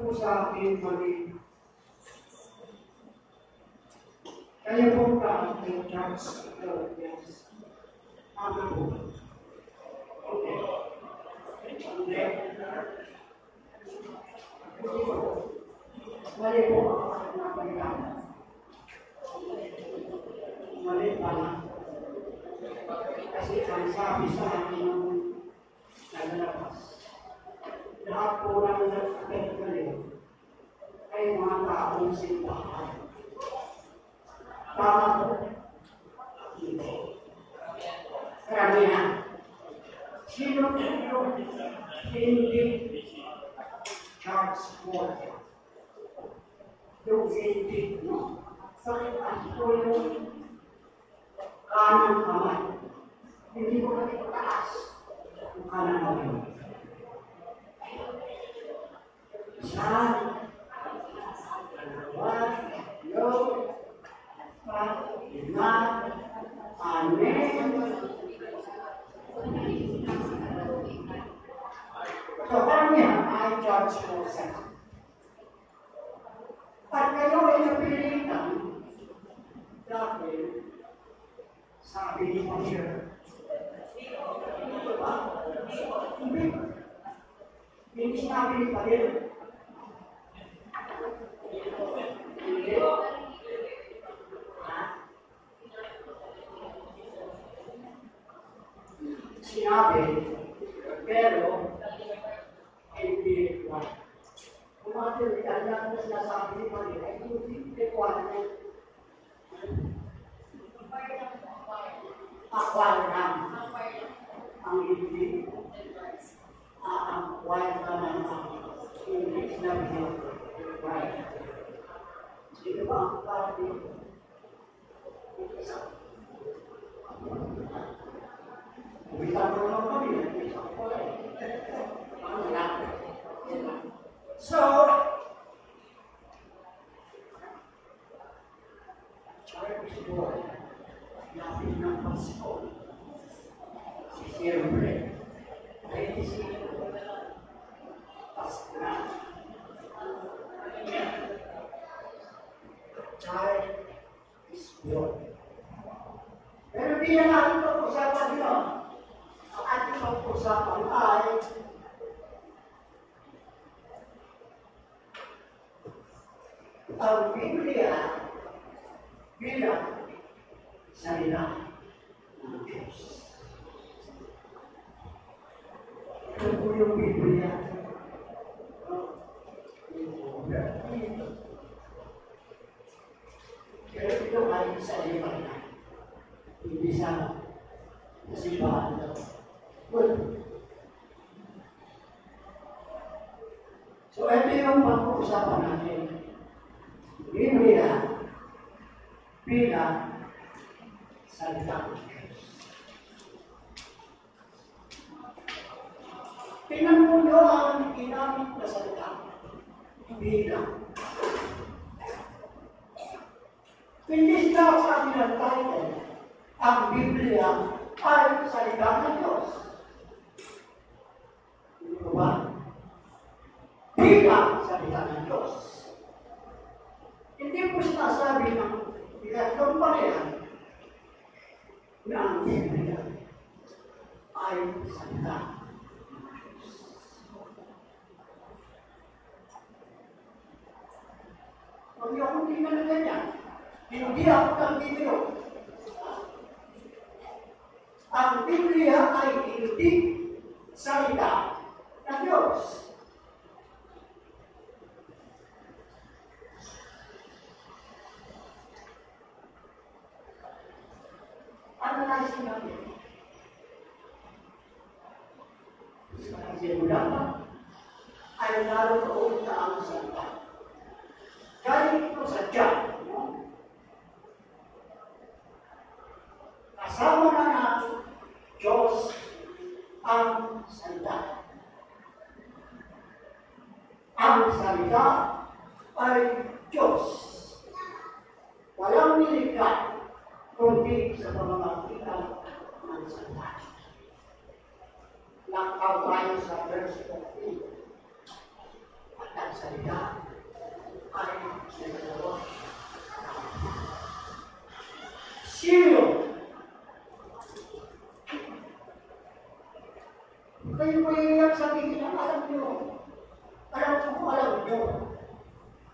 po sa akin mali. Kaya po ka ng chance ito, yes. Ano po? Okay. Mali po ako sa pinapalitan. Mali pala. Kasi ang sabi sa akin ng nagalabas. Lahat po lang nagkakalit ay mga taong simbahan. Tama po? Hindi. Karamihan. Sino hindi Charles Ford? Yung hindi, no? Sakit ang tulong kanang kamay. Hindi ko natin pataas yung kanang kamay. Isa, dalawa, lima, anim. So, kanya ay George Rosen. Pag kayo ay napilitan, dahil sabi ni Pastor, hindi sabi ni Pastor, sinabi, pero hindi ito. Kung mga tirikan lang na sinasabi ni Pastor, ay hindi ko ano. Akwal lang ang hindi akwal naman ang English na bilang right. Sino ba ang party? Bilang mo naman kami, so, Charles Ford, natin ng Pasko. Siyempre, ay si Pasko na. Charles Ford. Pero di na natin pag-usapan yun. Ang ating pag-usapan ay ang Biblia bilang salita ng Diyos. Ito po yung Biblia. Pero ito ay sa liman. Hindi sa simbahan na. So, ito yung pag-uusapan natin. Biblia bilang salita ng Diyos. Tingnan mo nyo ang ginamit na salita. Bilang. Hindi sila sabi ng title, ang Biblia ay salita ng Diyos. Hindi ko ba? Bilang salita ng Diyos. Hindi po sinasabi ng ikatlong pangyayari na ang Biblia ay salita. Huwag niyo akong tingnan na ganyan. Hindi ako ng Biblia. Ang Biblia ay hindi salita ng Diyos. Ano na sinabi? Kasi mula pa, ay naroon na ang salita. Galing ito sa Diyan. Kasama na ng Diyos ang salita. Ang salita ay Diyos. Walang nilikha kundi sa pamamagitan ng salita. Nakaw tayo sa verse 14. At salita ay nagdalawa. Sino? Kayo mahirap sabihin ang alam nyo. Alam ko kung alam nyo.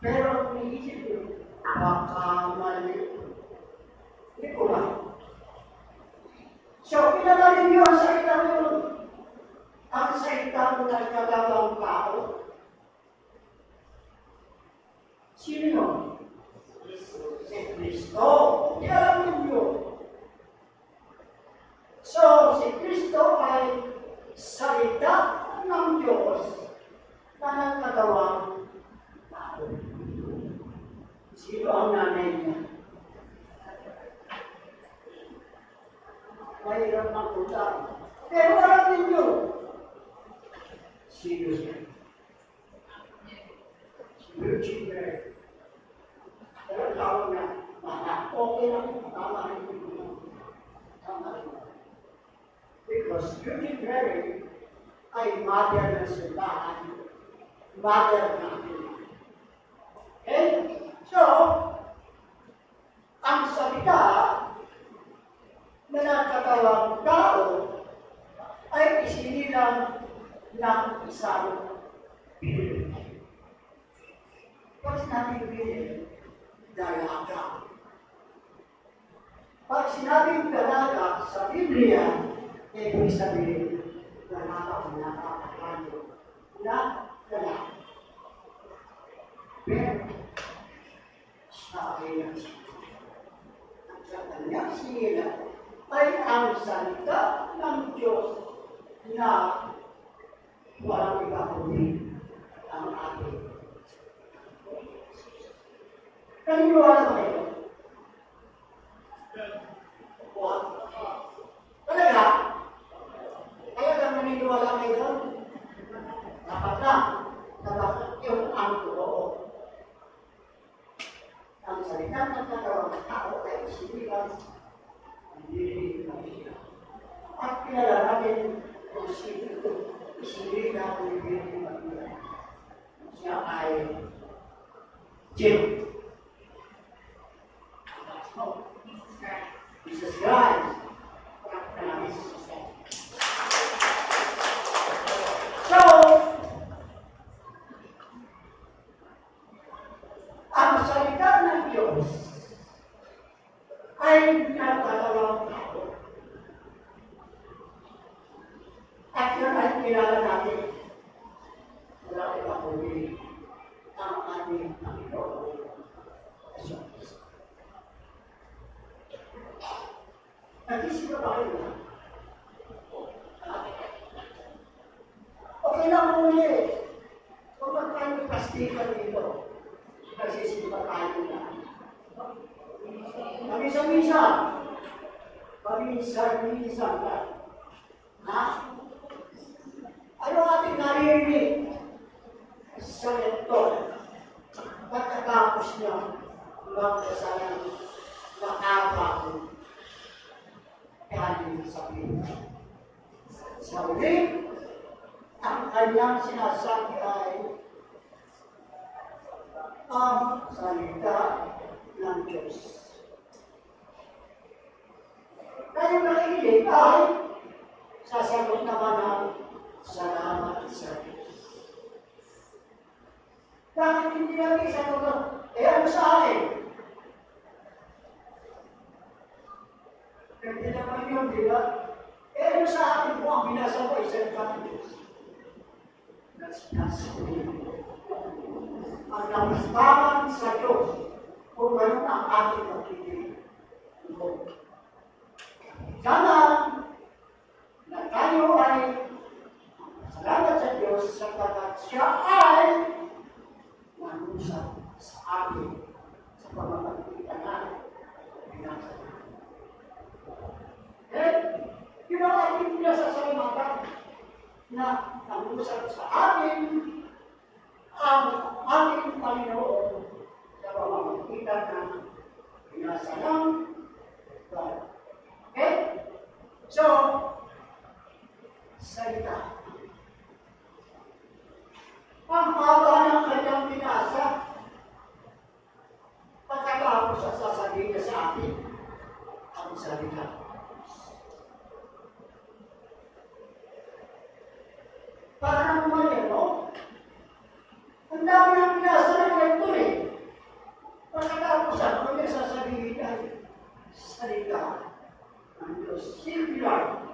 Pero iniisip nyo, baka mali. Hindi ko lang. So, pinagaling nyo ang salita nyo. Ang salita mo na nagkagawang tao. Sino yun? Si Kristo. Pinagaling nyo. So, si Kristo ay salita ng Diyos na nagkagawang tao. Sino ang nanay niya? Mahirap ng utang. Pero alam ninyo, sino siya? Si Virgin Mary. Pero tawag niya, okay lang, tama rin ito. Tama rin. Because Virgin Mary ay mother ng simbahan, mother ng Pilipinas. Okay? So, ang salita na nagkatawang tao ay isinilang ng isang Pilipinas. Pag sinabing Pilipinas, dalaga. Pag sinabing dalaga sa Biblia, ibig sabihin, dalaga o nakakakano na dalaga. Pero, sa kanyang sila ay ang salita ng Diyos na walang iba kundi ang ating. Naniniwala ba kayo? Talaga? Talagang naniniwala kayo doon? Dapat na. Dapat yung ang totoo. Ang salita ng katawang tao ay sinilang hindi siya. At kilala natin kung sinilang hindi siya ay Jim. Jesus Christ. So, ang salita ng Diyos ay nagkatawang tao. At yun ay kilala natin. Wala iba kundi ang ating Panginoon. Nag-isip ba kayo na? Okay lang muli. Kung magkano-pastikan dito, nagsisip ba tayo na? Paminsan-minsan. Paminsan-minsan ka. Ha? Ano ating naririnig sa ito? Pagkatapos niya, magkasalang makapag kanin sa Pilipinas. Sa uli, ang kanyang sinasabi ay ang salita ng Diyos. Kaya nakikinig ay sasagot naman ng salamat sa Diyos. Bakit hindi namin sagot? Ano sa akin? Pwede naman yun, di ba? Ano sa akin po ang binasa ko, isang Diyos. That's ang namastaman sa Diyos kung gano'n ang ating pagkikinig. Sana na tayo ay salamat sa Diyos sapagkat siya ay manusap sa atin sa pamamagitan natin. Binasa. Yun ang ating pinasasalamatan na manusap sa atin ang ating Panginoon sa pamamagitan ng binasa ng God. Okay? So, salita. Ang haba ng kanyang Para naman yan, no? Ang dami ng pinasa ng kwento eh. Pagkatapos ako niya sasabihin ay salita ng Diyos. Singular.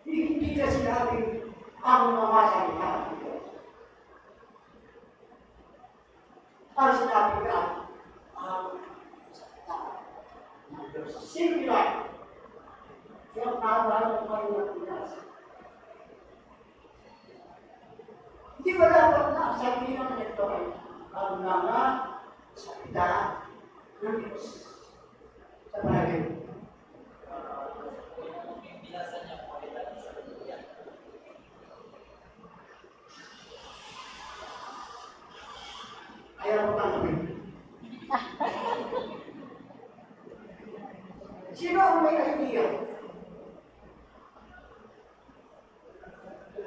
Hindi ka sinabing ang mga salita ng Diyos. Ang sinabi ka ang salita ng Diyos. Singular. Kaya kawalan ng kanyang pinasa. Hindi ba dapat na sabihin ng ito ay ang mga salita ng Diyos sa panagin. Ayaw ko tanggapin. Sino ang may idea?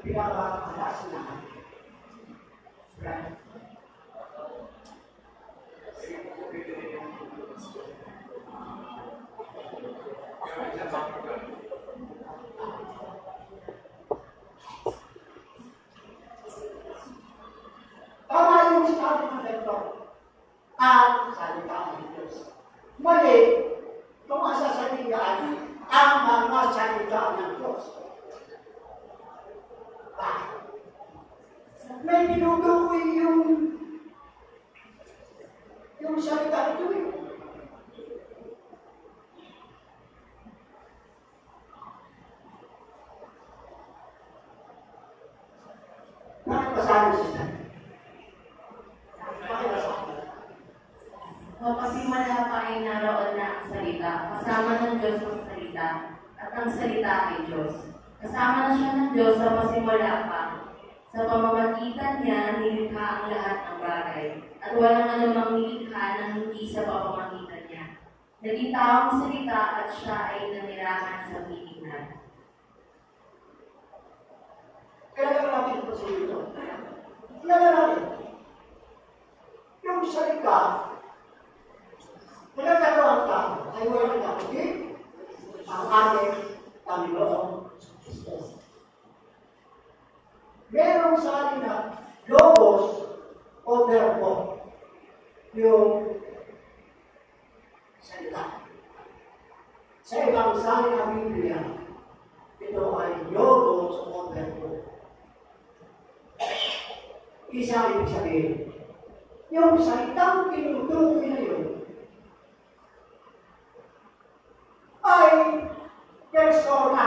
Pinakakalas na. Right? Tama yung sinabi ng ito, ang salita ng Diyos. Mali, kung ang sasabihan, ang mga salita ng Diyos. May dinudukoy yung salita ito eh. Bakit kasama siya? Kasi wala pa ay naroon na ang salita. Kasama ng Diyos ang salita. At ang salita ay Diyos. Kasama na siya ng Diyos sa pasimula pa. Sa pamamagitan niya, nilikha ang lahat ng bagay. At walang anumang nilikha na hindi sa pamamagitan niya. Naging taong salita at siya ay nanirahan sa piligran. Kailangan natin ito sa ito. Kailangan natin. Yung salita, pinagkakaroon ka, ay walang kapatid, ang ating Panginoon Jesus. Merong sa atin na logos o verbo, yung salita. Sa ibang sali ng Biblia, ito ay logos o verbo. Isa ibig sabihin, yung salitang tinutukoy na yun ay persona.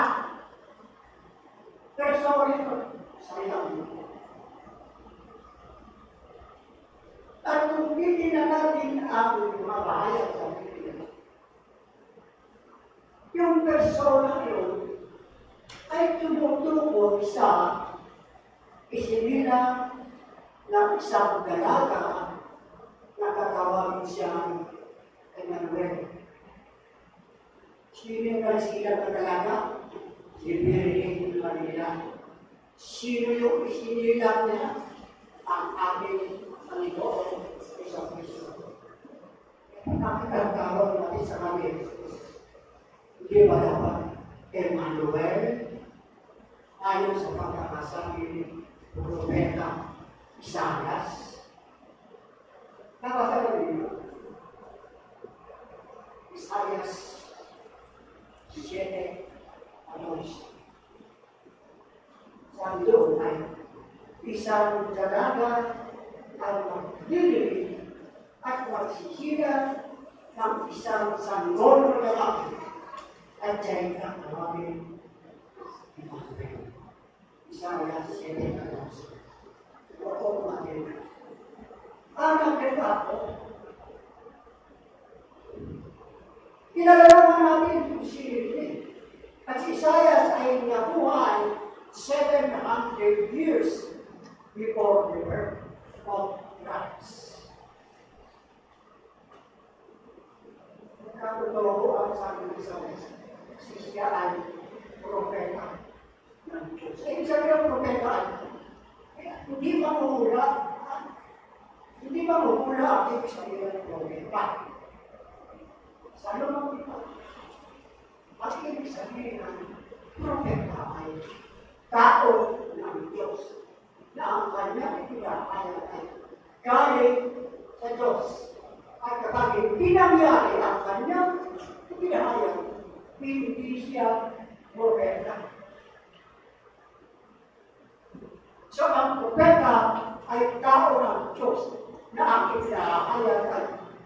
Persona ito. Salitang ito. At kung hindi na natin ang mabahayag sa Biblia, yung persona yun ay tumutukoy sa isinilang ng isang dalaga na tatawagin siyang Emmanuel. Sino yung sila ng dalaga? Si Virgin Maria. Sino yung isinilang niya? Ang aming Panginoon sa Kristo. Nakikatawag natin sa kami. Hindi ba dapat Emmanuel? Ayon sa pagkakasabi ni Propeta Isaias. Nakasalabi niyo. Isaias 7, sabi doon ay isang dalaga ang magdiliri at magsisira ng isang sanggol na lalaki at dyan ang tawagin Emmanuel. Isaias 7, Opo natin. Ang nagkita ako, pinalalaman natin kung sino. At si Isaias ay nabuhay 700 years before the birth of Christ. Nakatotoo ang sabi ng Isaias, siya ay propeta ng Diyos. Ibig sabihin ang propeta ay hindi mamumula. Hindi mamumula ang ibig sabihin ng propeta. Sa lumang ito, ang ibig sabihin ng propeta ay tao ng Diyos na ang kanyang pinahayag ay galing sa Diyos. At kapag pinangyari ang kanyang pinahayag, hindi siya propeta. So ang propeta ay tao ng Diyos na ang pinahayag ay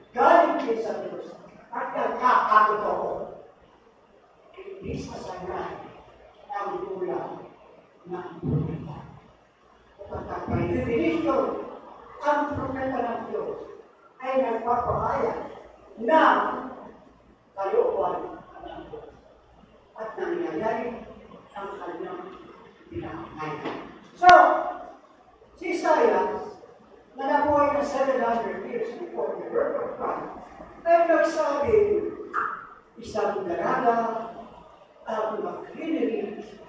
galing din sa Diyos at nagkakatotoo. Hindi sa sanay ang dulang ng propeta. Kapag by definition, ang propeta ng Diyos ay nagpapahayag na kalooban ng Diyos at nangyayari ang kanyang pinahayag. So, si Isaiah, na nabuhay na 700 years before the birth of Christ, ay nagsabi, isang dalaga ang maglilinis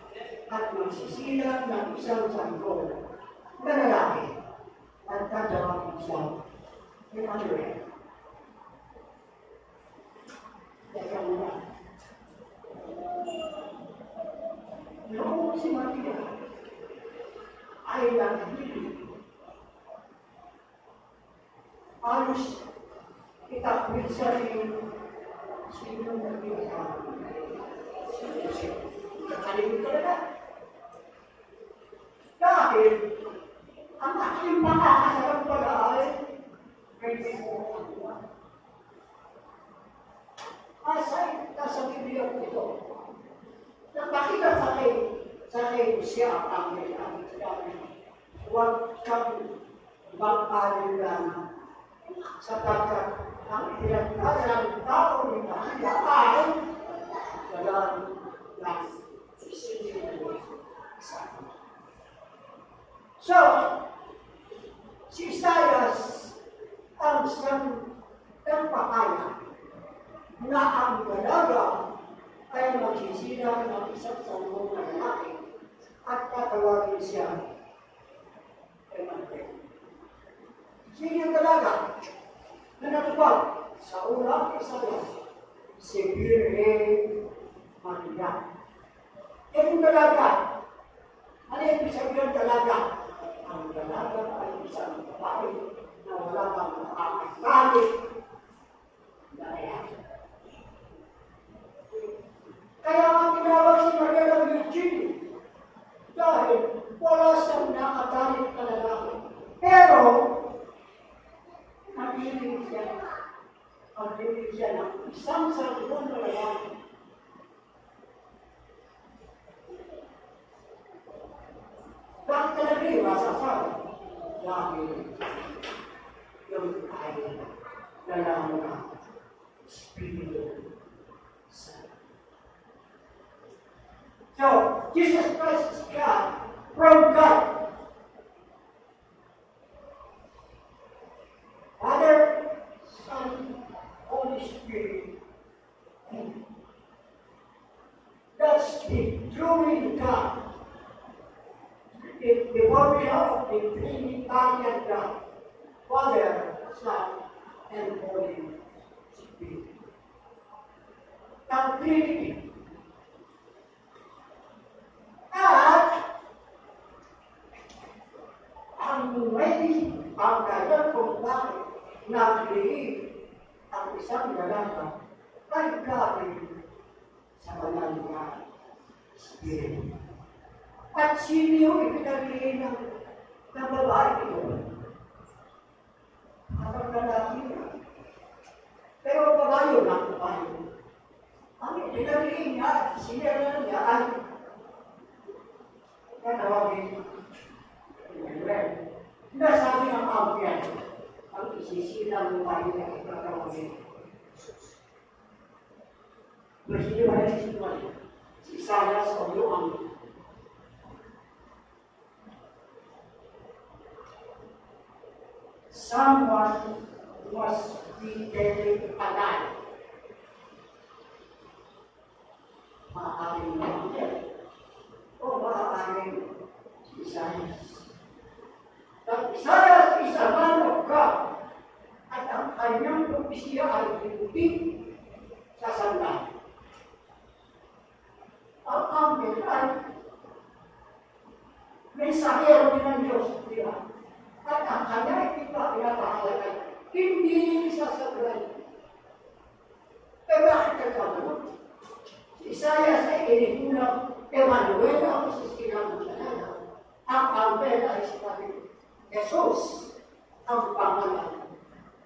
at magsisilang ng isang sanggol na lalaki at tatawagin siya Emmanuel. Teka muna. Noong si Maria ay naglilinis, halos itakwil siya sino naging kakalimut talaga. Dahil ang aking makakasarap pala ay kay Panginoon. Asay, nasa Biblia ko ito. Napakita sa kay siya ang ang sinabi. Huwag kang mag-alin lang sapagkat ang pinagkasa ng tao ni Maria ay dalang ng So, si Isaiah ang siyang nagpakaya na ang dalaga ay magsisila ng isang sanggol na lalaki at tatawagin siya Emmanuel. Sino yung dalaga na natupag sa unang Isaiah? Si Birhen Maria. Yung dalaga, ano yung sabihin ng dalaga? Ang dalaga ay isang babae na wala kang makakagalit na yan. Kaya ang tinawag si Maria ng Virgin dahil wala siyang nakatalit na lalaki. Pero, naglilig siya ng isang sanggol na lalaki. Bakit talaga yung masasabi? Dahil yung ay nalaman na Espiritu Santo. So, Jesus Christ is God, from God. Father, Son, Holy Spirit. That's the truly God. The body of the Trinitarian God, Father, Son, and Holy Spirit. Ang Trinity. At ang may ang dahilan kung bakit nag-create ang isang dalaga ay galing sa banal na Spirit. At sino yung ipinagiging ng babae ito? Habang lalaki na. Pero babae yun ang babae. Ang ipinagiging niya, sinira niya ay katawagin Emmanuel. Nasabi ng Ampian, ang isisilang babae niya katawagin Jesus. Si Isaiah sa ang someone must be buried alive. Maaaring naman o maaaring Isaiah. But Isaiah is a man of God at ang kanyang propesya ay hindi sa sandan. Ang angel ay mensahero din ng Diyos, di ba? At ang kanya pinapahalagan, hindi sasabihin. Eh bakit nagkakaroon? Si Isaias ay inihulang Emmanuel ang sisilang siya. Ang Albert ay sinabi, Jesus ang pangalan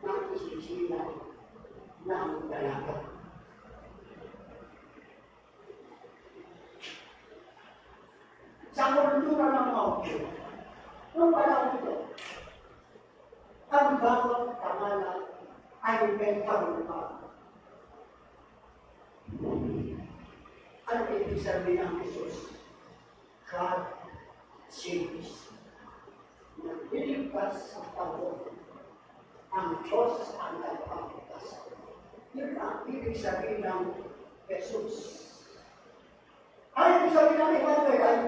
ng isisilang ng dalaga. Sa kultura ng Maudyo, nung panahon ito, ang bawat pangalan ay may karupa. Ano ibig sabihin ng Jesus? God saves. Nagliligtas sa tao. Ang Diyos ang nagpapagtas. Yun ang ibig sabihin ng Jesus. Ano ibig sabihin ng Emmanuel ay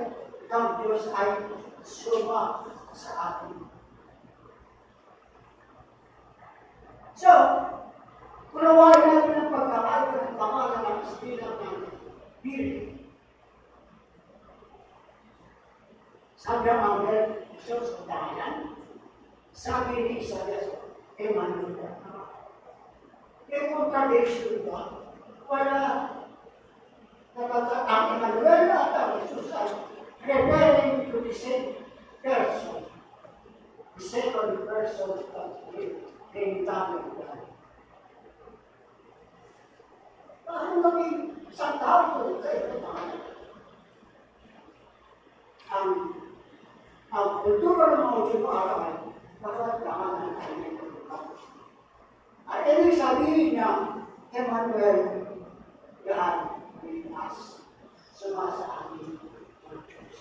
ang Diyos ay suma sa atin. So, kunawain natin ang pagkakaroon ng pangalan ng Espiritu ng Biblia. Sabi ang Angel, Diyos ang pangalan. Sabi ni Isaias, Emmanuel. May contradiction ba? Wala. Ang Emmanuel at ang Jesus ay referring to the same person. The second person of the Trinitarian God. Paano maging isang tao ito kayo pangalan? Ang kultura ng mga Diyos araw nakakatakan ng kanyang kultura. At ibig sabihin niya, Emmanuel, God with us, sumasa amin ng Diyos.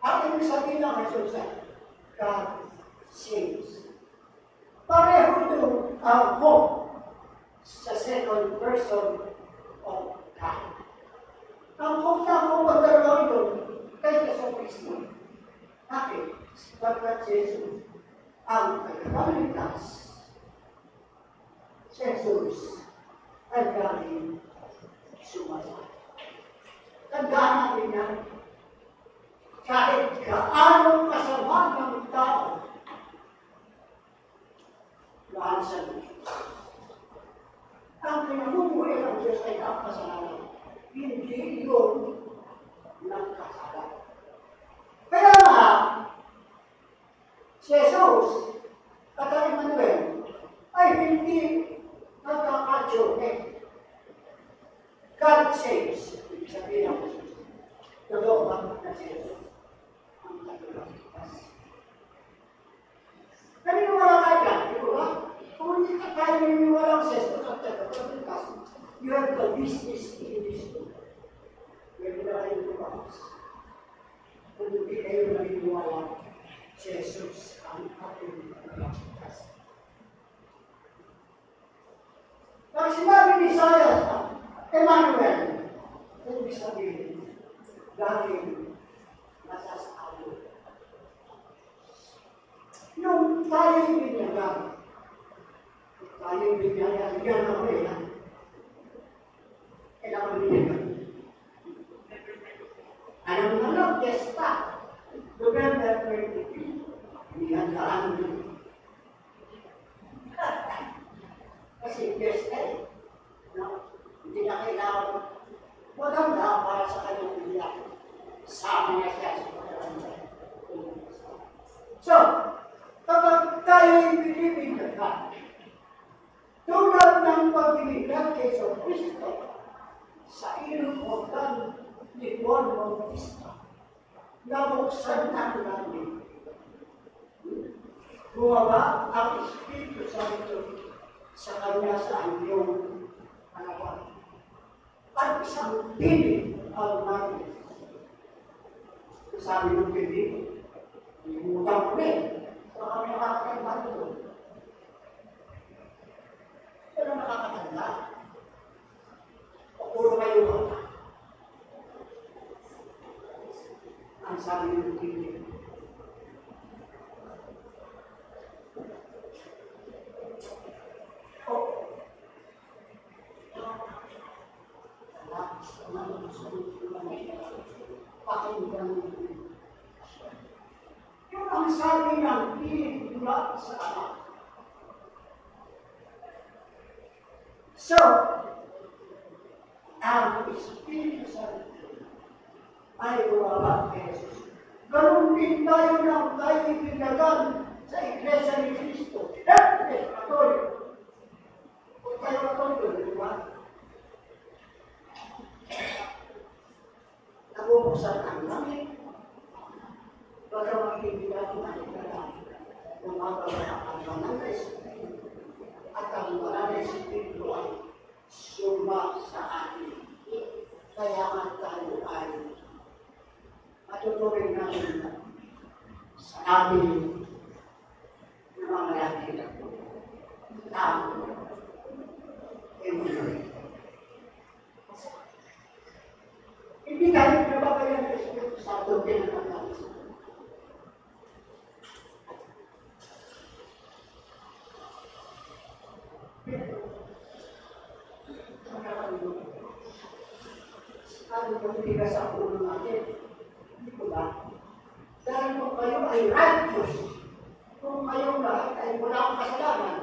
At ibig sabihin ng Jesus ay, God saves. Pareho ito ang hope sa second person of God. Ang hope na hope ang dalawang ito kay Yesu Cristo. Bakit? Sapagkat Jesus ang nagkakaligtas. Jesus ay galing sumasa. Tandaan natin yan. Kahit gaano kasama ng tao, mahal sa Diyos. Ang pinamumuhay ng Diyos ay ang kasalanan. Hindi yun ng kasalanan. Kaya nga, si Jesus at ang Emmanuel ay hindi nagkakadyoke. God saves. Ibig sabihin ng Jesus. Totoo ba na si Jesus? Ang nagkakalipas. Naniniwala tayo dyan, di ba? Kung hindi ka tayo naniniwala sa Jesus at nagkakalipas, you have the business in this book. Pwede na kayo lumabas. Kung hindi kayo naniniwala, si Jesus ang ating nagkakalipas. Pag sinabi ni Isaias, Emmanuel, ibig sabihin, galing nasasalo. Nung tayo'y binyagan, bigyan ako yan. Kailangan binyagan. Anong nalang, Desta, November 23, binyagaan mo. Kasi Desta hindi na kailangan maganda para sa kanyang biyak. Sama na siya sa pagkakas. So, kapag tayo'y binibigyan, tulad ng pagbibigyan kay Yesu Cristo sa ilong organ ni Juan Bautista, nabuksan ang langit. Bumaba ang Espiritu Santo sa kanya sa iyong hanapan. At isang piling ang langit. Sabi ng piling, imutang ko rin. Baka may nakakatanda ito. Pero nakakatanda. O puro kayo ba? Ang sabi ng piling. ang sabi ng piling mula sa Ama. So, ang Espiritu Santo ay bumaba kay Jesus. Ganun din tayo na tayo ibigatan sa Iglesia ni Cristo. Katolik. Kung tayo katolik, di ba? Nabubuksan ang langit. Baka makikita natin ang kailangan ng mga ang banal na Espiritu. At ang banal na Espiritu ay suma sa atin. Kaya nga tayo ay matuturing natin sa ating mga laki ang Emmanuel. Hindi tayo nababayan ng Espiritu Santo pinagkakalit. Ano kung tigas ang ulo natin? Hindi ko ba? Dahil kung kayo ay righteous, kung kayo lahat ay wala akong kasalanan,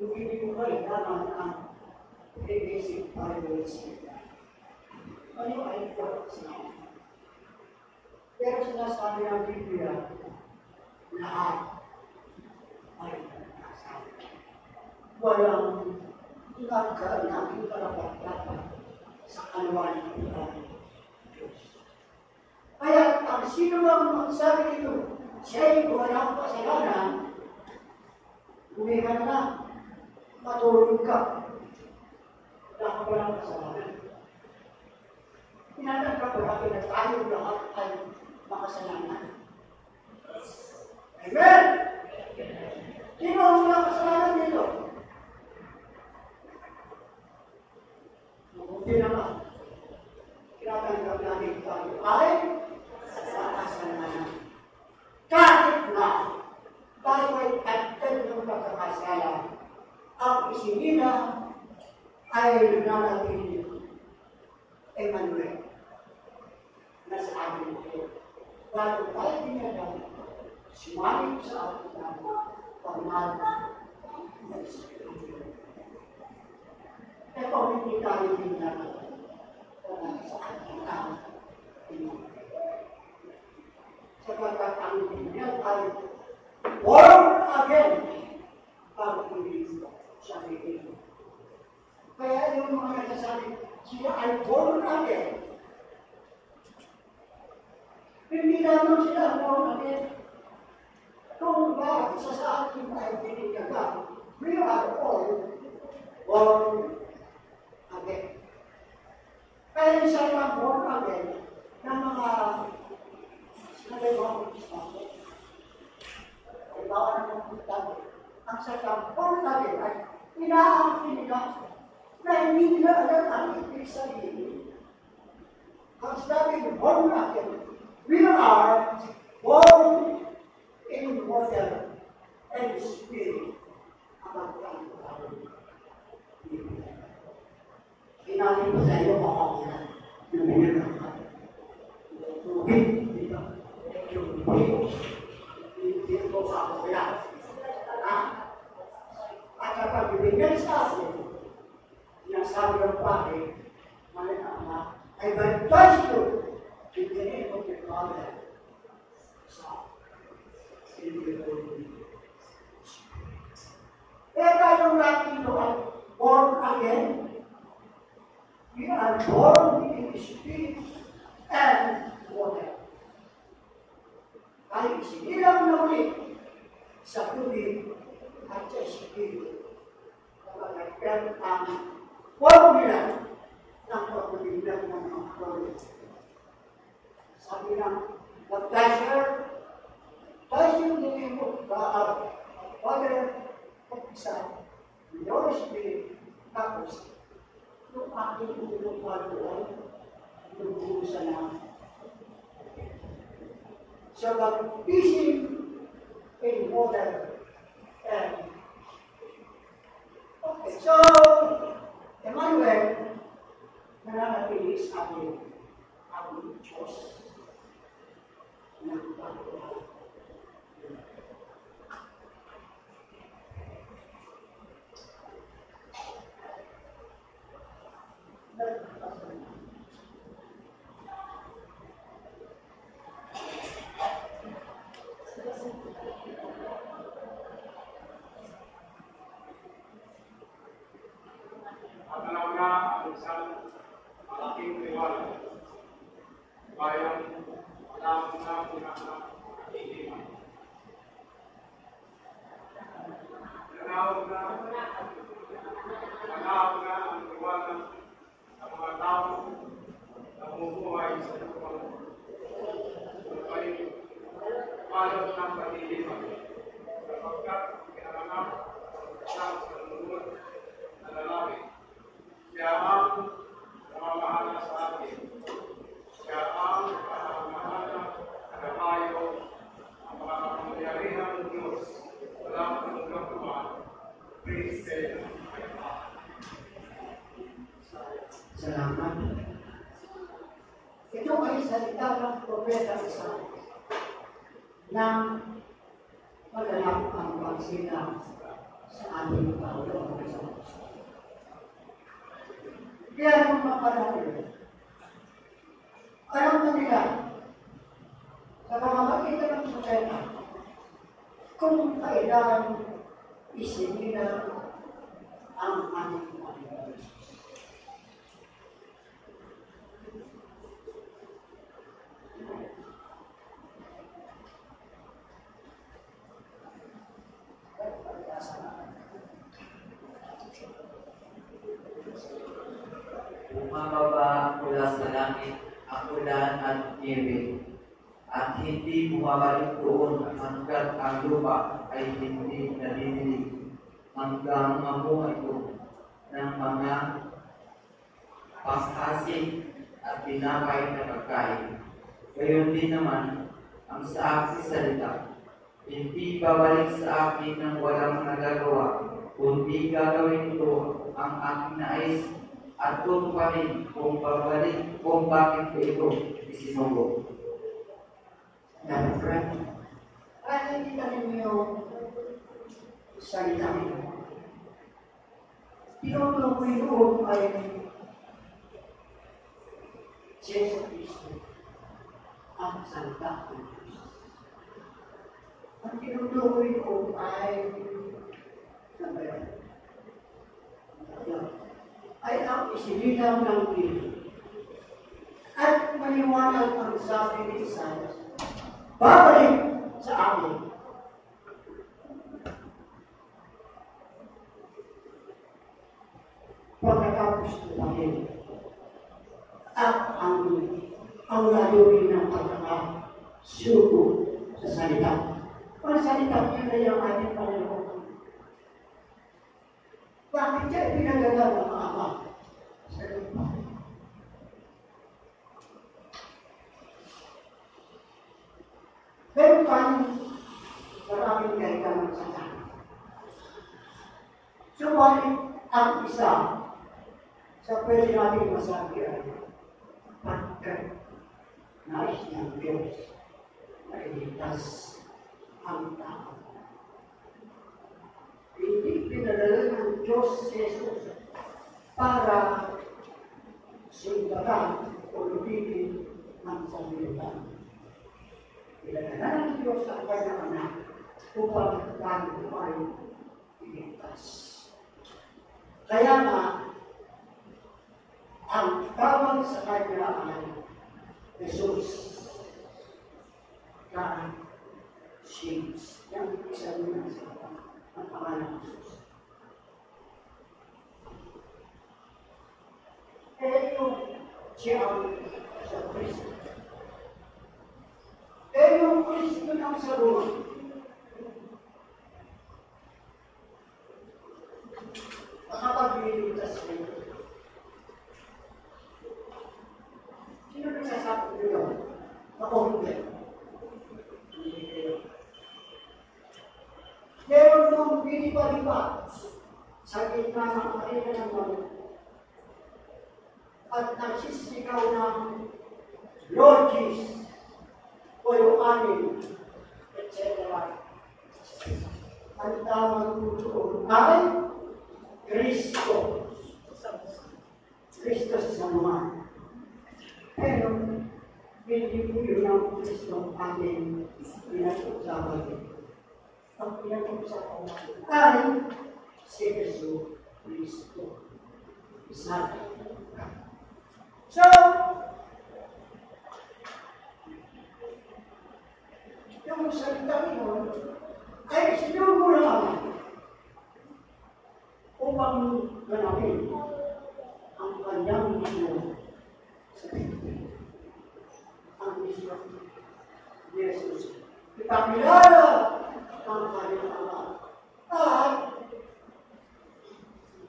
hindi ko kayo naman ang basic privacy. Kayo ay fortunate. Pero sinasabi ng Biblia, lahat ay kasalanan. Walang naging karapat-dapat sa kaluwan ng Diyos. Kaya ang sino mang magsabi nito, siya'y walang kasalanan, humihan na, matulog ka. Wala ka walang kasalanan. Tinatanggap ko natin na tayo lahat ay makasalanan. Amen! Sino ang walang kasalanan dito? Mabuti naman. Tinatanggap natin tayo ay makasalanan. Kahit na tayo ay agad ng pagkakasala, ang isinila ay nanatili Emmanuel na sa atin ito. Bago tayo dinadala, sumali sa ating pagmahal ng Espiritu. Ito hindi tayo dinadala sa ating sapagkat ang Biblia ay born again ang Kristo sa Biblia. Kaya yung mga nagsasabi, sila ay born again. Hindi naman sila born again. Kung ba sa ating ay binigyan, we are all born again. Kaya siya na born again ng mga nalibang Kristo. Ay bawal ng Kristo. Ang sa born again ay inaangkin nila na hindi nila alam ang ibig sabihin. Ang sabi, born again, we are born in water and spirit. Ang inamin ko sa iyo makakulan. Yung binigyan ka. Tubig, di ba? Yung tubig. Hindi ko sa kuya. At kapag binigyan sa akin, yang sabi ng pake, mali na ama, I baptize you in the name of the Father, Son, and the Holy Spirit. Kaya tayong natin ito ay born again. We are born in the Spirit and water. Ay isinilang na ulit sa tubig at sa Espiritu. Kapag ang formula ng pagbibilang ng mga formula. Sabi ng baptizer, tayo yung name of God, Father, of the Son, and the Holy Spirit, tapos, yung aking ulong pagbuhay, yung buhusan namin. So, baptizing in water and okay, so, Emmanuel, nananatili sa atin ang Diyos ng pagbuhay. bayang iiman. Nanawag na ang liwanag ng mga tao na bumubuhay sa lupang palot ng patiliman, sapagkat pinanganak ng sanunod na lalaki. Siya ang namamahala sa atin. Siya ang namamahala na kapayo ang mga kapangyarihan ng Diyos. Walang hanggang naman. Praise God. Salamat. Ito ay salita ng propeta Isaiah ng maganap ang pagsila sa ating Panginoon. Kaya kung mapanahon, alam na nila sa pamamagitan ng propeta kung kailangan isinila ang ating Panginoon. Bumababa mula sa langit ang ulan at niebe, at hindi bumabalik doon hanggat ang lupa ay hindi nalililig, hanggang mamuha ito ng mga pasasig at tinapay na pagkain. Gayon din naman ang sa aking salita, hindi babalik sa akin ng walang nagagawa, kundi gagawin ito ang aking nais at tutuparin kung bakit ko ito isinugo. Friend, nakikita ninyo salita nito. Tinutukoy doon ay Jesus Cristo ang salita ng Diyos. Ang tinutukoy doon ay ang isinilang ng Diyos. At maliwanag ang sabi ni Isaiah, babalik sa amin. Pagkatapos natin at ang layunin ng pagkakasuko sa salita. Ang salita niya na yung ating Panginoon. Bakit siya pinagdala ng Ama sa lupa? Meron pang maraming kailangan sa kanya. Subalit ang isa sa pwede natin masabi ay pagkat nais ng Diyos na iligtas ang tao. Hindi pinadala ng Diyos si Jesus para simbatan o lubigin ang sanlibutan. Pinadala ng Diyos ang kanyang anak upang tayo ay iligtas. Kaya nga, ang tawag sa kanya ay Jesus. God saves. Yan isa nila sa ang pangalan ng Jesus. Yung siya ang sa Kristo. Yung Kristo ng saluhan. Makapagliligtas kayo. Sino nagsasabi ko yun? Ako hindi. Hindi kayo. Meron nung biniba-liba sa gitna ng arena ng mga at nagsisigaw ng Lord Jesus o yung amin, etc. Ang tawag ko doon ay Kristo. Kristo sa mga. Pero, hindi po yun ang Kristo amin pinag-usapan din. Ang pinag-usapan ay si Jesus Kristo. Isa. So, yung salita yun ay sinugo lang upang ganapin ang kanyang misyon sa Pilipinas. Ang misyon ni Jesus. Ipakilala ang kanyang Ama at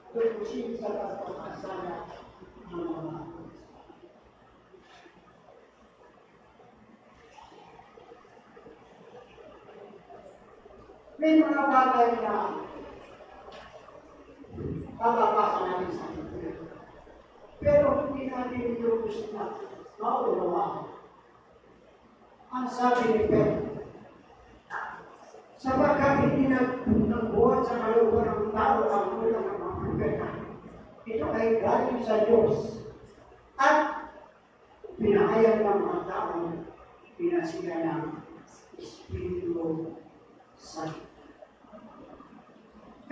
tutusin sa pagkakasala ng mga may mga bagay na bababasa natin sa Biblia. Pero hindi natin lubos na maunawaan. Ang sabi ni Pedro, sapagkat hindi nagbuhat sa kalooban ng tao ang ulang ng mga propeta. Ito ay galing sa Diyos at pinahayag ng mga tao pinasila ng Espiritu Santo.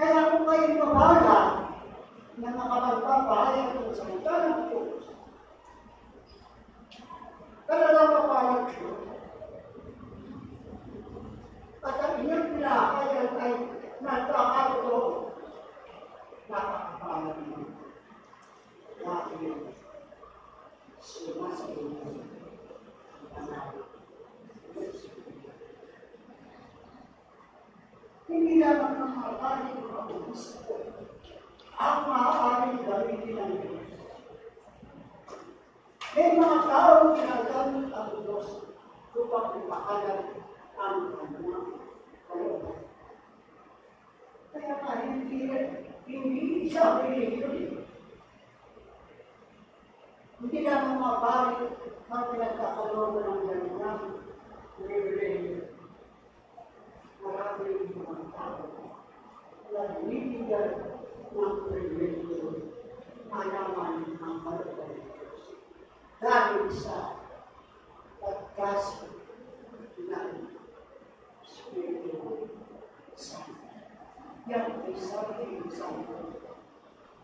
Kaya kung kayo mabala na makapagpapahayag ng salita ng Diyos, talagang mapalag siya. At ang inyong pinahayag ay nagkakatotoo, nakakapalag mo. Dahil sumasagot ang panahon. Hindi lamang ang maaaring makabulis ko ang maaaring gamitin ng Diyos. May mga taong ginagamit ang Diyos upang ipakalat ang kanyang kalooban. Kaya nga hindi siya religion. Hindi lamang maaaring ang pinagkakalooban ng kanyang religion. Marami yung mga tao na binibigyan ng privilege malaman ang kalooban ng Diyos. Dahil sa pagkasal ng Espiritu Santo. Yan ay sabi ng Santo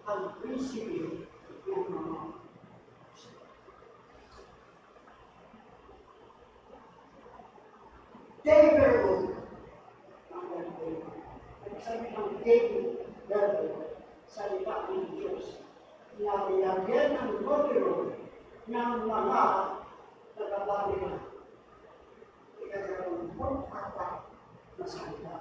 ang prinsipyo ng mga David sabi ng David salita ng Diyos na nilagyan ng modelo ng mga nagabali na ikagawang apat na salita.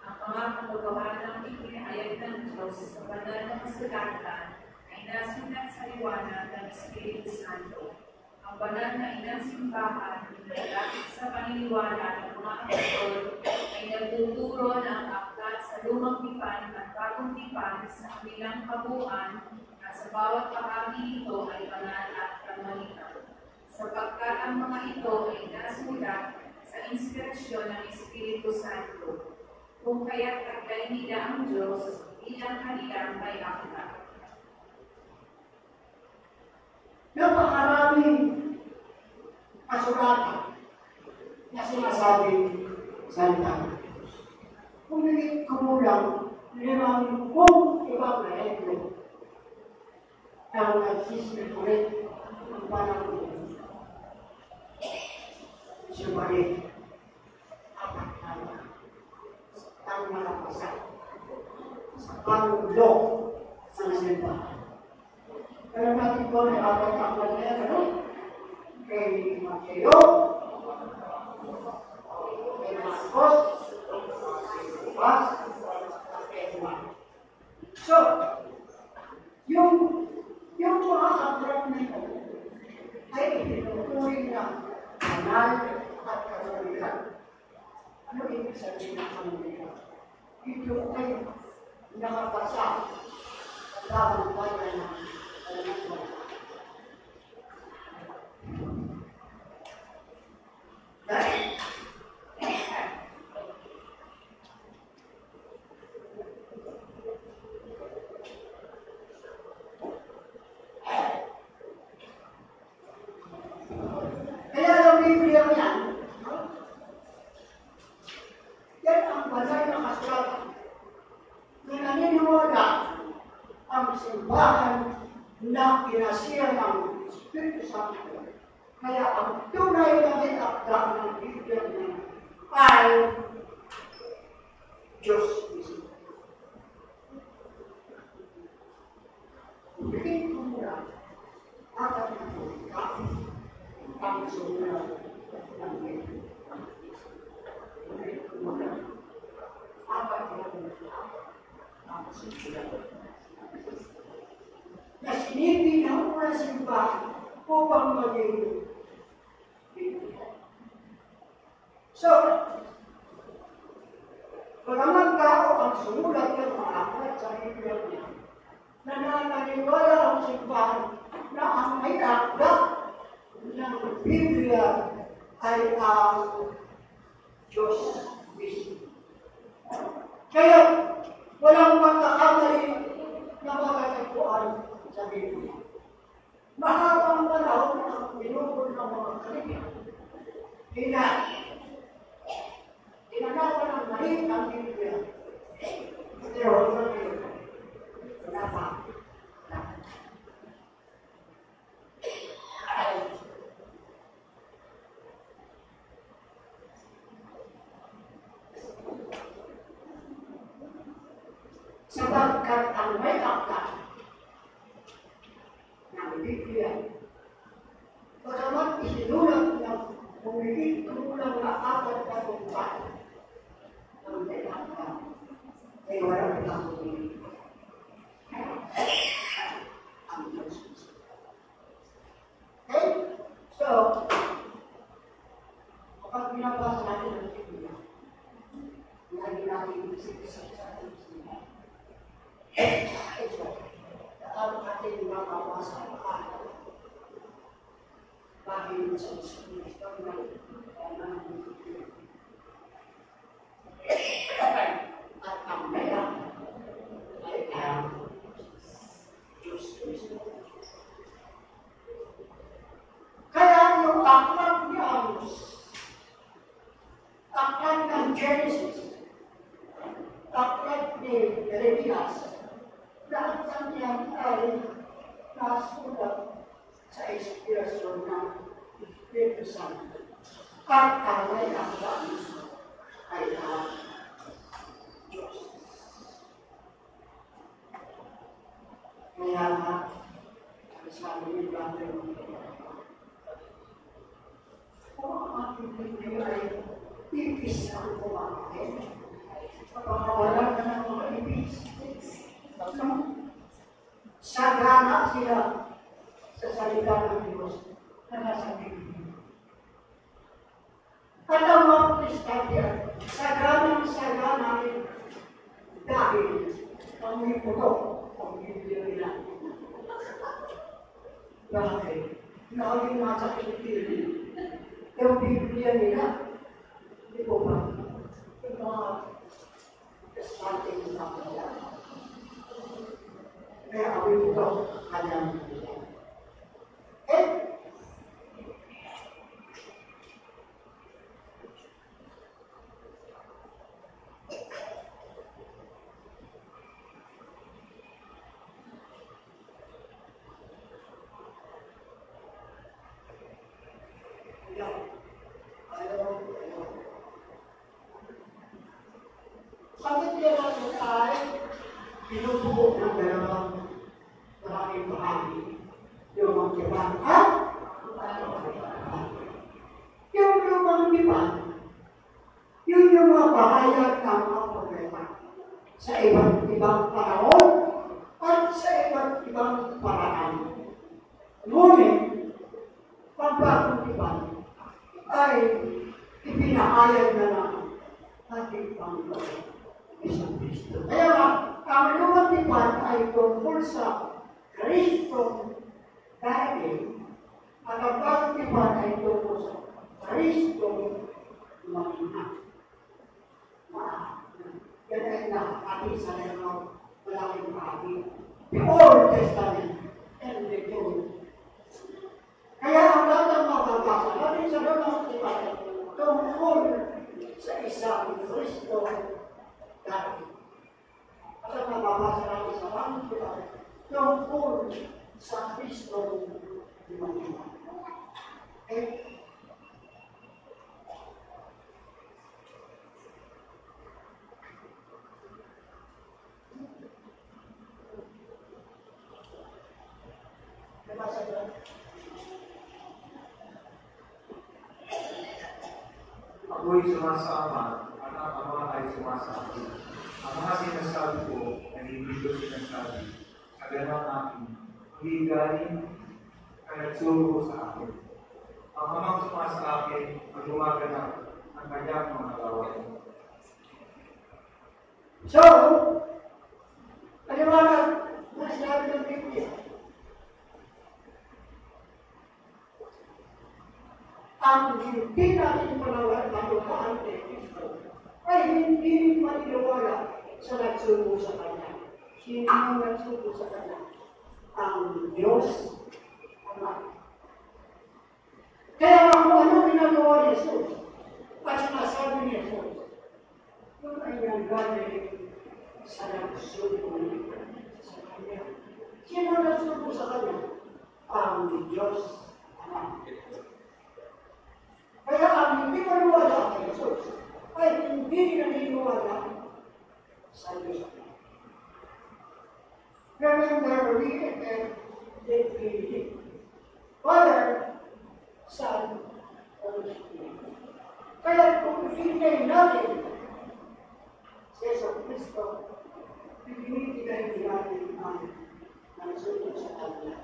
Ang mga katotohanan ng ipinahayag ng Diyos sa banal na kasulatan ay nasulat sa liwanag ng Espiritu Santo. Ang banal na inang simbahan naglalapit sa paniniwala ng mga apostol ay nagtuturo na ang aklat sa lumang tipan at bagong tipan sa kanilang kabuuan at sa bawat bahagi nito ay banal at pramanitan. Sapagkat ang mga ito ay nasulat sa inspirasyon ng Espiritu Santo. Kung kaya't taglay nila ang Diyos bilang kanilang may aklat. Napakaraming kasulatan na sinasabing salita ng Diyos. Kung hindi kumulang 50 ibang ehemplo ang nagsisirkulit ng panahon. Subalit, apat na ang malapasan sa pangulo ng simbahan. Pero natin po ay apat na apat na yan, ano? Kay Mateo, kay Marcos, Lucas, at kay Juan. So, yung mga aklat na ito ay itinuturing na banal at katolikal. Ano ibig sabihin ng katolikal? Ito ay nakapasa at lamang bayan ng katolikal. Dahil kaya ang Biblia yan, yan ang banal na kasulatan simbahan na pinasiya ng Espiritu Santo. Kaya ang tunay na itakda ng Biblia niya ay Diyos mismo. Hindi ko muna apat na tulika ang sumunod ng Biblia. Hindi ko muna apat na tulika ang sumunod. Na sinipin ang mga simbahan upang maging Biblia. So, maraming tao ang sumulat ng mga aklat sa Biblia niya, nanananiwala ang simbahan na ang may aklat ng Biblia ay ang Diyos mismo. Kaya, walang magkakamali na matatagpuan sa Biblia. Mahabang panahon ang binubol ng mga kalimutan. Tinanawan ng mali ang Biblia. Pero wala pa. Sapagkat ang may aklat ng Biblia, bagamat isinulat ng humigit kulang na 4 na buwan, ang may aklat ay walang pinakuli. Ang Diyos. Okay? So, kapag binabasa natin ang Biblia, lagi natin isip-isip sa ating Biblia. Ang ating makawasa ang akal. Bahid sa Espiritu at ang mayroon ay ang Diyos Kristo. Kaya yung aklat ni Amos, aklat ng Genesis, aklat ni Jeremias, lahat ng yan ay nasulat sa inspirasyon ng Espiritu Santo. At ang may aklat ay ang Diyos. Kaya nga, sabi ni Brother, kung ang ating Biblia ay ipis ang kumakain, pagkakawalan na ng mga ipis, sagana sila sa salita ng Diyos na nasa Biblia. At ang mga Kristanya, sagana rin dahil ang may puto ang Biblia nila. Bakit? Laging nasa kilitili. Yung Biblia nila, di po ba? Yung mga Kristanya nila nila. Kaya ako ito, alam nila. Bakit nila natin ay binubuo ng dalawang maraming bahagi? Yung mga tipan at yung lumang tipan, yun yung mga bahayag ng mga problema sa iba't ibang panahon at sa iba't ibang paraan. Ngunit, ang bagong tipan ay ipinahayag na lang ating Panginoon Isang Kristo. Kaya ang lumang tipan ay tungkol sa Kristong dahil at ang bagong tipan ay tungkol sa Kristong Mahina. Yan ay nakakati sa lalong malaking bahagi. The Old Testament and the New. Kaya ang lahat ng mababasa natin sa lumang tipan ay tungkol sa isang Kristo dahil. At ang mababasa natin sa Panginoon tungkol sa Kristo ng Panginoon. Okay? Nabasa ko. Ako'y sumasama at ang Ama ay sumasabi. Ang mga sinasabi ko ay hindi ko sinasabi. Kagalang akin, hindi galing ay nagsuro sa akin. Ang Amang sumasa akin ang gumaganap ng kanyang mga gawain. So, paliwanag na sinabi ng Biblia. Ang hindi natin panawalaan kay Kristo ay hindi maniniwala sa nagsugo sa Kanya. Sino ang nagsugo sa Kanya? Ang Diyos Ama. Kaya kung ano ginagawa ni Jesus at sinasabi ni Jesus, yun ay nanggaling sa nagsugo sa Kanya. Sino nagsugo sa Kanya? Ang Diyos Ama. Kaya ang hindi maniwala kay Jesus ay hindi naniniwala sa Diyos. Remember, we attend the Trinity. Father, Son, Holy Spirit. Kaya kung pinigay natin sa Yeso Cristo, pinigay natin ang nagsunog sa Kanya.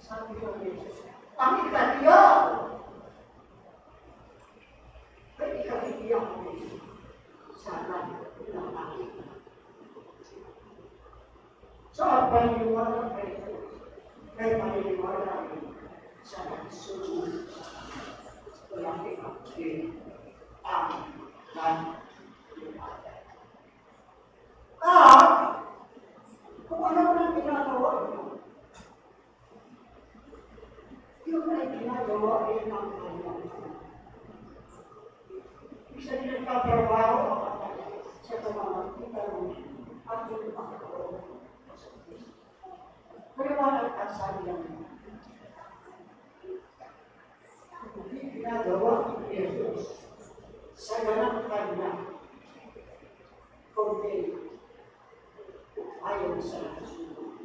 Sabi ko ni Jesus, ang ikatiyak! Ay ikatiyak mo sa akin ng akin. So, ang paniniwala kay Jesus, kay paniniwala sa nagsusunod sa laki ang naniniwala. Kung ano na ginagawa mo, yun ay ginagawa rin ng kanyang. Isa din nagtatrabaho sa pamamagitan ng ating Panginoon. Maliwanag ang sabi lang. Hindi ginagawa ni Jesus sa ganang kanya. Kundi ayon sa nagsusunod.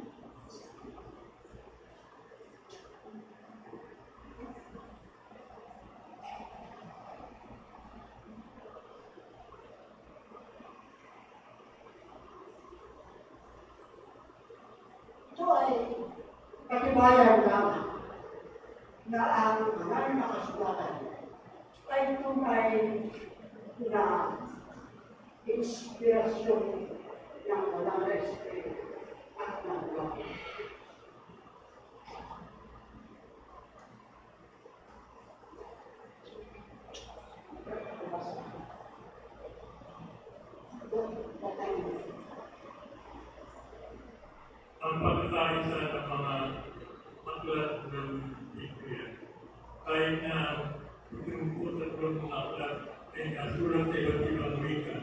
Ito ay katibayan lamang na ang mga nakasulatan ay tunay na inspirasyon ng walang respeto at ng Diyos. Ang pagkakaisa ng mga aklat ng Biblia ay na pinuputatlong mga aklat ay nasulat sa iba't ibang wika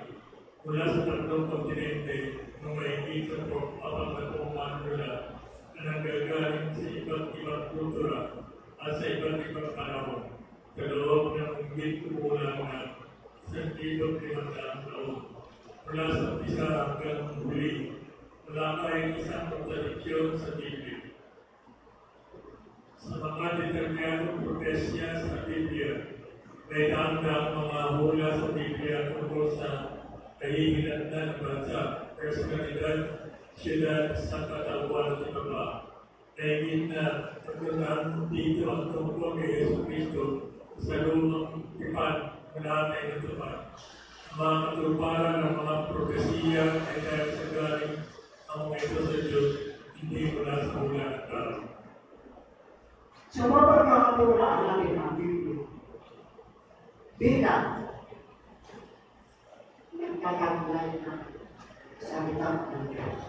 mula sa tatlong kontinente na may isa po apang manula na nanggagaling sa iba't ibang kultura at sa iba't ibang panahon sa loob ng hindi kulang na 1,500 taon mula sa umpisa hanggang huli. Wala tayong isang kontradikyon sa Biblia. Sa mga determinadong propesya sa Biblia, may daang mga hula sa Biblia tungkol sa kahihinatnan ng bansa, personalidad, siyudad, sa katawan at ibaba. Dahil na pagkatapos dito ang tungkol kay Yesu Cristo sa lumang tipan na natin natupad. Ang mga katuparan ng mga propesiya ay dahil sa galing ang mga ito sa Diyos, hindi mula sa mula ng tao. Sa mga pagkakatulaan natin ang Biblia, bilang nagkakaglay na salita ng Diyos.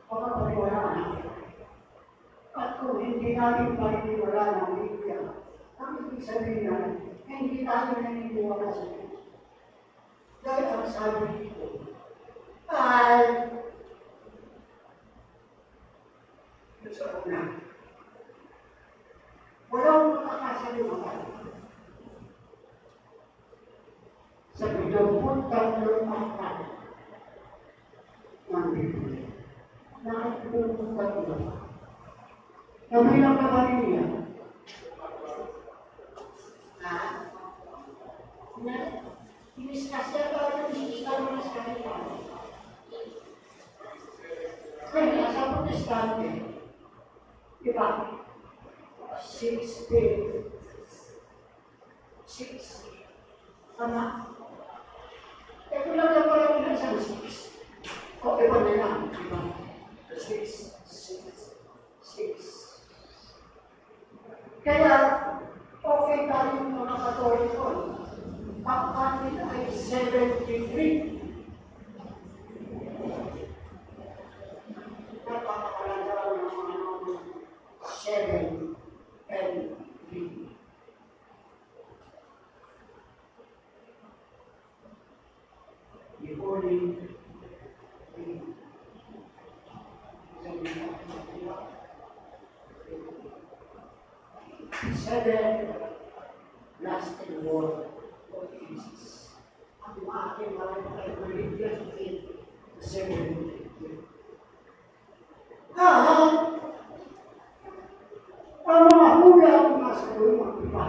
Pagkakatiwalaan natin. At kung hindi natin paniniwala ng Biblia, ang ibig sabihin natin, hindi tayo naniniwala sa Diyos. Dahil ang sabi dito ay sa una, walang makakasalimutan sa 23 aklat ng Biblia. Nakatulungan nila. Kabilang na ba niya? Diniskas tayo ng diniskas kanila. Kaya sa protestante, diba? 6 Tama. Ito lang na pala ng isang 6. O, iba na lang. Diba? 6. Kaya, okay tayong mga Katoliko. Ang atin ay 73. Napakakalagay ng mga 7 and 3. The Holy Seven lasting word of Jesus. Ang aking mga religious faith, seven. Ang mga hula ang nasa lumang iba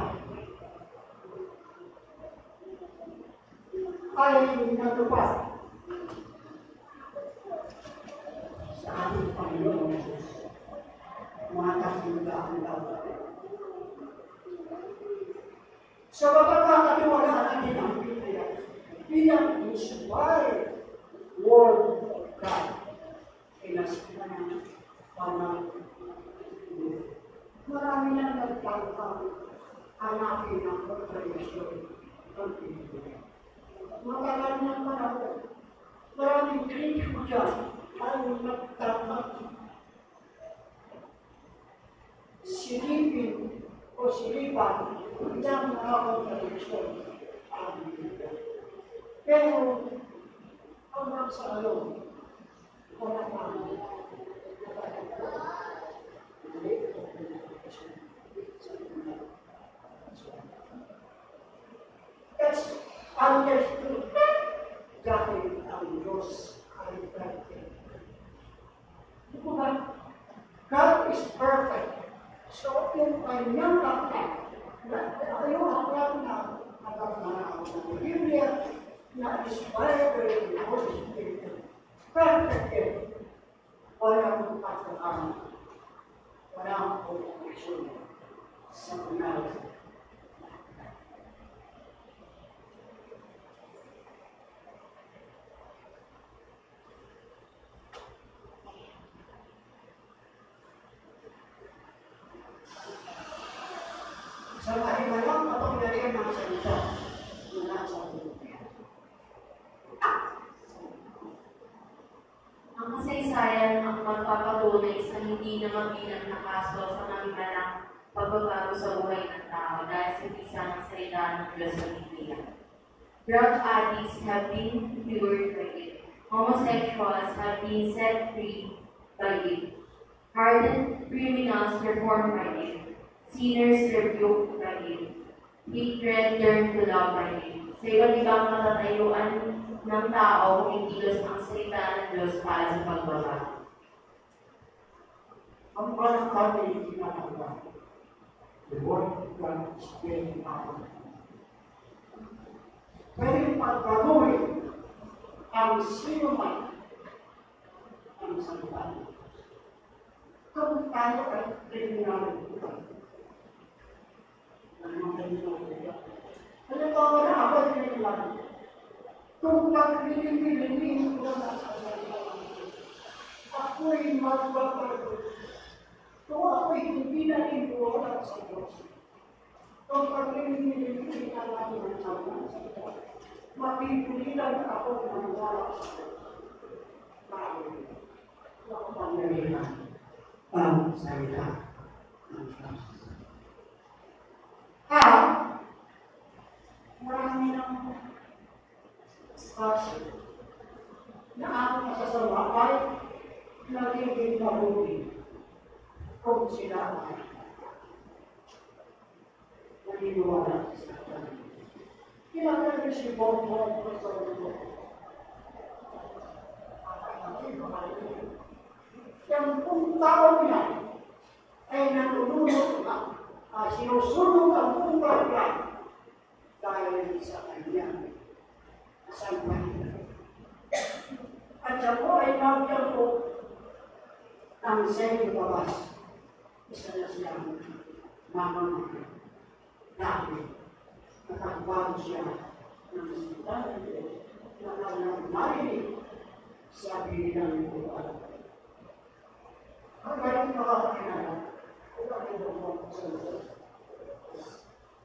ay natupad sa ating Panginoon Jesus. Mga kasundahan daw. Sa pagkakatiwalaan natin ang Biblia bilang inspired word of God. Kinasipan ng pamang-Biblia. Marami na nagtangkang hanapin ang pagkalisyon ng Biblia. Matagal ng panahon, maraming kritiko dyan ay nagtangkang silipin o silipan ng mga pagkalisyon ang Biblia. Pero, hanggang sa wala pa. That's understood dahil ang Diyos ay perfect. God is perfect. So, yung kanyang aklat, yung aklat na nagkakanaan ng Biblia na inspired by the Holy Spirit, perfect din. Walang pagkakamali. Walang contradiction sa knowledge. Sa mahimalang kapangyarihan ng salita na nasa Biblia. Ang kasaysayan ang magpapatunay sa hindi na mabilang na kaso sa mahimalang pagbabago sa buhay ng tao dahil sa bisa ng salita ng Diyos sa Biblia. Drug addicts have been cured by it. Homosexuals have been set free by it. Hardened criminals reformed by it. Sinners rebuked by it. Hatred turned to love by it. Sa iba't ibang katatayuan ng tao, umikilos ang salita ng Diyos para sa pagbabago. Ang parang kami ginagawa. The word of God is very powerful. Pwede pagbaguhin ang sino man ang salita ng Diyos. Kung tayo ay kriminal ito, halimbawa na ako ay kriminal. Kung pag-pilipiliin ko na sa salita ng Diyos, ako'y magbabago. Kung ako'y hindi na iniwala sa Diyos, kung pag-pilipiliin na natin ang salita sa Diyos, mapipulitan ako ng wala sa Diyos. Dahil, nakapangyarihan ang salita ng Diyos. Kasi, na ang masasama ay nagiging mabuti kung sila ay naniniwala sa Kanya. Kinakailangan si Bongbong sa mundo. Yang kung tao niya ay nanununod na sinusunod ang buong barangay dahil sa Kanya kasalbahin. At siya po ay nagyan po ng Saint Babas. Isa na siyang mamamahal. Dahil nakakbago siya ng salita ng Diyos na kanyang marinig sa bilang Quran. Ang ganang nakakakilala, kung ano mo sa Diyos.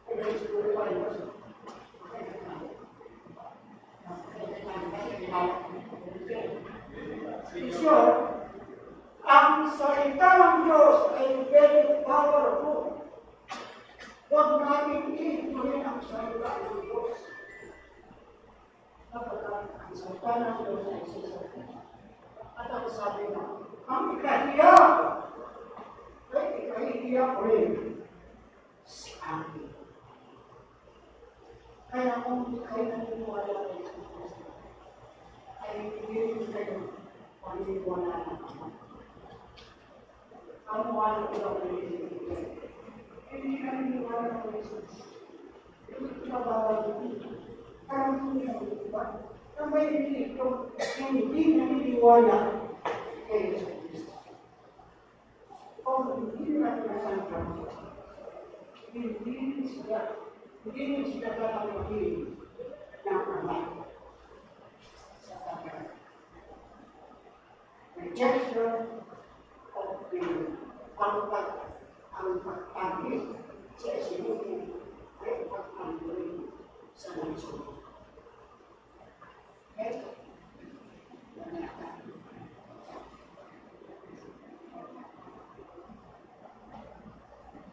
Kaya siguro pa rin kasi, Sure, ang salita ng Diyos ay very powerful. Huwag natin ituloy ang salita ng Diyos. Kapagkat ang salita ng Diyos ay sasakit. At ang sabi na, ang ikahiya ay ikahiya ko rin sa akin. Kaya kung kayo naniniwala rin sa Diyos, ay hindi kayo paniniwala na ako. Ang wala ko lang rin hindi naniniwala ng Jesus. Hindi nababalik. Parang hindi naniniwala. Ang may dito, hindi naniniwala kay Jesus. Kung hindi natin nasangka, hindi sila tatanggapin ng Ama sa Kanya. Rejection of the ang pagtanggi sa isinuhin ay pagtanggi sa naso. Okay?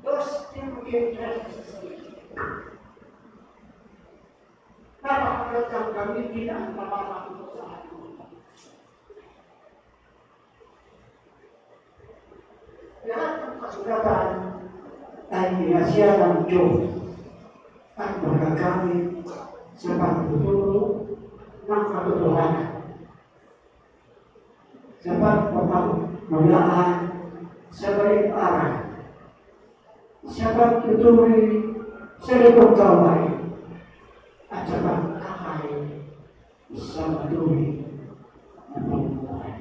Dos Timothy 3:16. Napakagandang gamitin ang pamamagitan sa atin. Lahat ng kasulatan ay pinasya ng Diyos at magagamit sa pagtuturo ng katotohanan, sa pagpapamalaan sa balik-aral, sa pagtuturi sa libong gawain, at sa pagkakain sa matuloy na pamumuhay.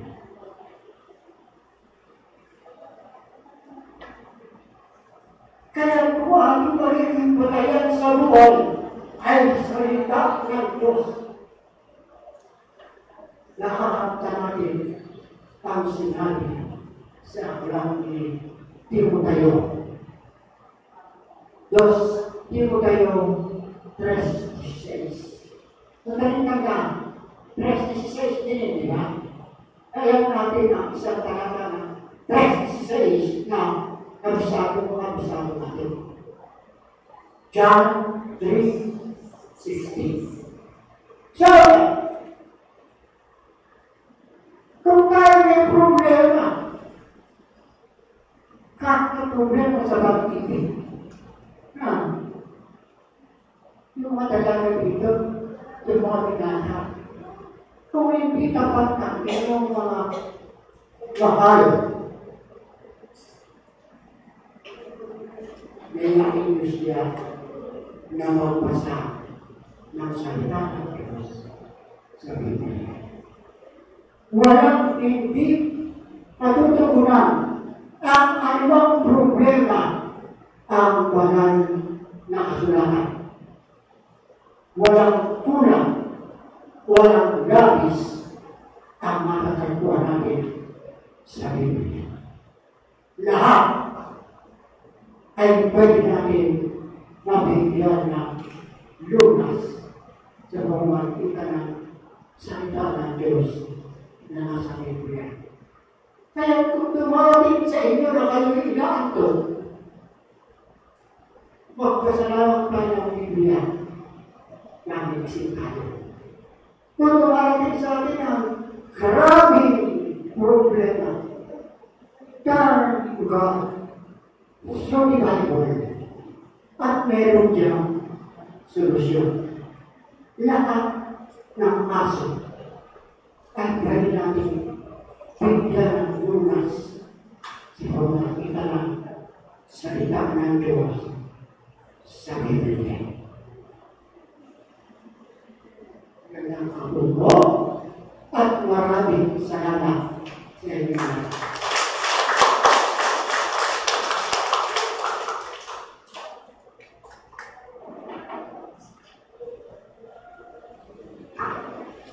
Kaya kung ating magiging batayan sa buhay ay salita ng Diyos. Nakakapta natin ang sinabi sa aklat ni Timoteo. 2 Timoteo 3:16. Madaling tandaan, 3:16 din, di ba? Ayaw natin ang isang talata na 3:16 na kabisado natin. John 3:16. So, kung tayo may problema, kahit problema sa pag-ibig, yung madalaman dito, yung mga binata, kung hindi tapat ang inyong mga mahal, may nakin siya na magbasa ng salita ng Diyos sa Biblia. Walang hindi matutugunan ang anumang problema ang banal na kasulatan. Walang kulang, walang labis ang matatagpuan natin sa Biblia. Lahat ay pwede natin mabigyan ng lunas sa pamamagitan ng salita ng Diyos na nasa Biblia. Kaya kung dumating sa inyo na kayo inaantog, magpasalamat tayo ng Biblia na nagsin tayo. Kung dumarating sa atin ang maraming problema, turn to God. Through the Bible. At meron diyang solusyon. Lahat ng aso ay pwede natin bigyan ng lunas sa pagkakita ng salita ng Diyos.